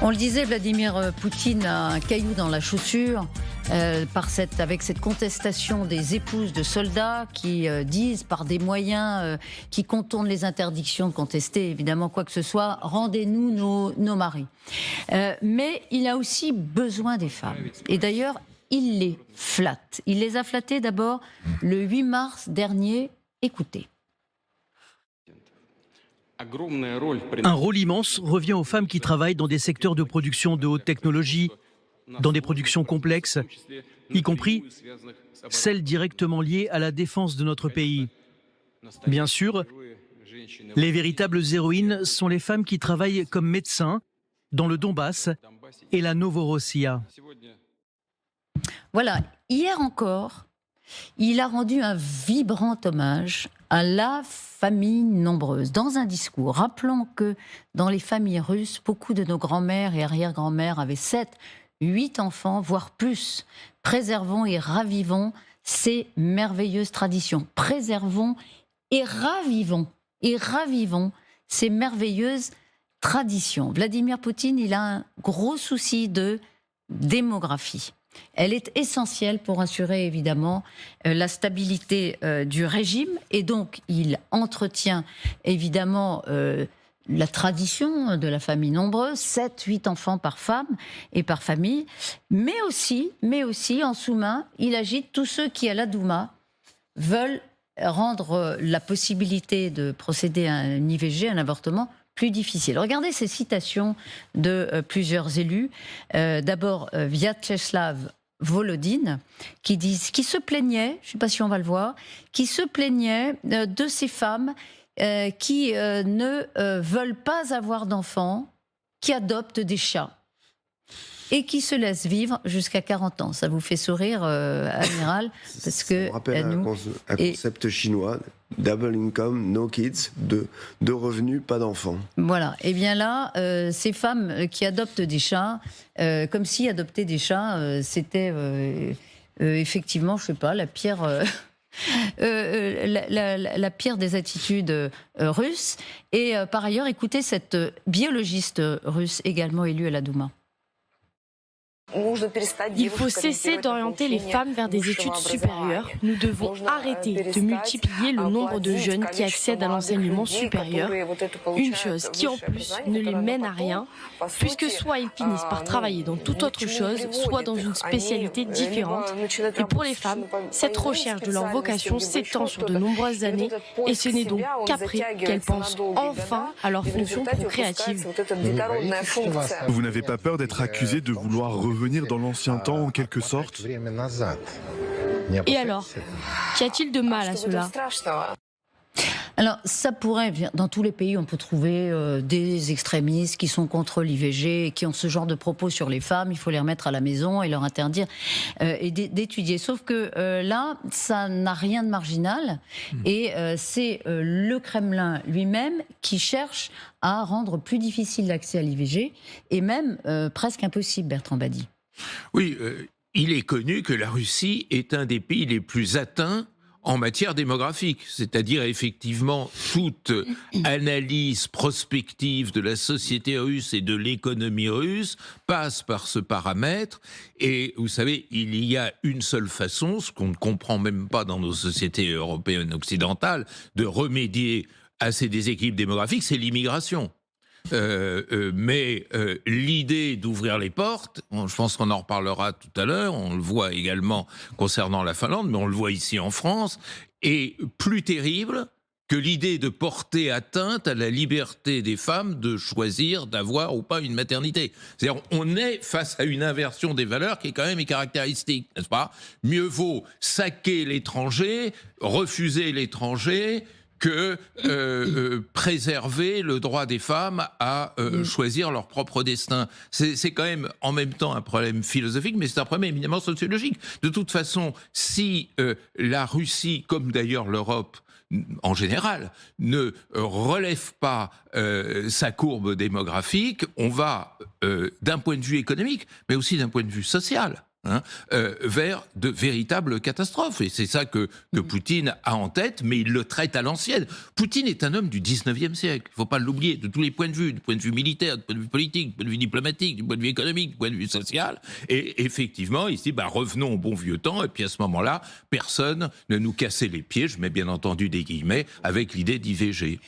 On le disait, Vladimir Poutine a un caillou dans la chaussure avec cette contestation des épouses de soldats qui disent par des moyens qui contournent les interdictions de contester évidemment quoi que ce soit, rendez-nous nos maris. Mais il a aussi besoin des femmes. Et d'ailleurs, il les flatte. Il les a flattées d'abord le 8 mars dernier. Écoutez. Un rôle immense revient aux femmes qui travaillent dans des secteurs de production de haute technologie, dans des productions complexes, y compris celles directement liées à la défense de notre pays. Bien sûr, les véritables héroïnes sont les femmes qui travaillent comme médecins dans le Donbass et la Novorossiya. Voilà, hier encore, il a rendu un vibrant hommage à la famille nombreuse. Dans un discours, rappelons que dans les familles russes, beaucoup de nos grands-mères et arrière-grands-mères avaient 7, 8 enfants, voire plus. Préservons et ravivons ces merveilleuses traditions. Préservons et ravivons ces merveilleuses traditions. Vladimir Poutine, il a un gros souci de démographie. Elle est essentielle pour assurer évidemment la stabilité du régime et donc il entretient évidemment la tradition de la famille nombreuse, 7-8 enfants par femme et par famille, mais aussi en sous-main, il agite tous ceux qui à la Douma veulent rendre la possibilité de procéder à un IVG, un avortement, plus difficile. Regardez ces citations de plusieurs élus. D'abord, Vyacheslav Volodine, qui se plaignait, je ne sais pas si on va le voir, qui se plaignait de ces femmes qui ne veulent pas avoir d'enfants, qui adoptent des chats et qui se laissent vivre jusqu'à 40 ans. Ça vous fait sourire, Amiral, parce que ça me rappelle un concept chinois. Double income, no kids, de revenus, pas d'enfants. Voilà. Et bien là, ces femmes qui adoptent des chats, comme si adopter des chats, c'était effectivement, je sais pas, la pire, la pire des attitudes russes. Et par ailleurs, écoutez cette biologiste russe également élue à la Douma. Il faut cesser d'orienter les femmes vers des études supérieures. Nous devons arrêter de multiplier le nombre de jeunes qui accèdent à l'enseignement supérieur. Une chose qui en plus ne les mène à rien, puisque soit ils finissent par travailler dans toute autre chose, soit dans une spécialité différente. Et pour les femmes, cette recherche de leur vocation s'étend sur de nombreuses années et ce n'est donc qu'après qu'elles pensent enfin à leur fonction procréative. Vous n'avez pas peur d'être accusé de vouloir revenir dans l'ancien temps en quelque sorte? Et alors, qu'y a-t-il de mal à cela? Alors, ça pourrait, dans tous les pays, on peut trouver des extrémistes qui sont contre l'IVG et qui ont ce genre de propos sur les femmes. Il faut les remettre à la maison et leur interdire et d'étudier. Sauf que là, ça n'a rien de marginal et c'est le Kremlin lui-même qui cherche à rendre plus difficile l'accès à l'IVG et même presque impossible, Bertrand Badi. Oui, il est connu que la Russie est un des pays les plus atteints en matière démographique, c'est-à-dire effectivement toute analyse prospective de la société russe et de l'économie russe passe par ce paramètre. Et vous savez, il y a une seule façon, ce qu'on ne comprend même pas dans nos sociétés européennes occidentales, de remédier à ces déséquilibres démographiques, c'est l'immigration. Mais l'idée d'ouvrir les portes, je pense qu'on en reparlera tout à l'heure, on le voit également concernant la Finlande, mais on le voit ici en France, est plus terrible que l'idée de porter atteinte à la liberté des femmes de choisir d'avoir ou pas une maternité. C'est-à-dire, on est face à une inversion des valeurs qui est quand même caractéristique, n'est-ce pas? Mieux vaut saquer l'étranger, refuser l'étranger, que préserver le droit des femmes à choisir leur propre destin. C'est quand même en même temps un problème philosophique, mais c'est un problème éminemment sociologique. De toute façon, si la Russie, comme d'ailleurs l'Europe en général, ne relève pas sa courbe démographique, on va, d'un point de vue économique, mais aussi d'un point de vue social, vers de véritables catastrophes. Et c'est ça que Poutine a en tête, mais il le traite à l'ancienne. Poutine est un homme du 19e siècle, il ne faut pas l'oublier, de tous les points de vue, du point de vue militaire, du point de vue politique, du point de vue diplomatique, du point de vue économique, du point de vue social. Et effectivement, il se dit, revenons au bon vieux temps, et puis à ce moment-là, personne ne nous cassait les pieds, je mets bien entendu des guillemets, avec l'idée d'IVG.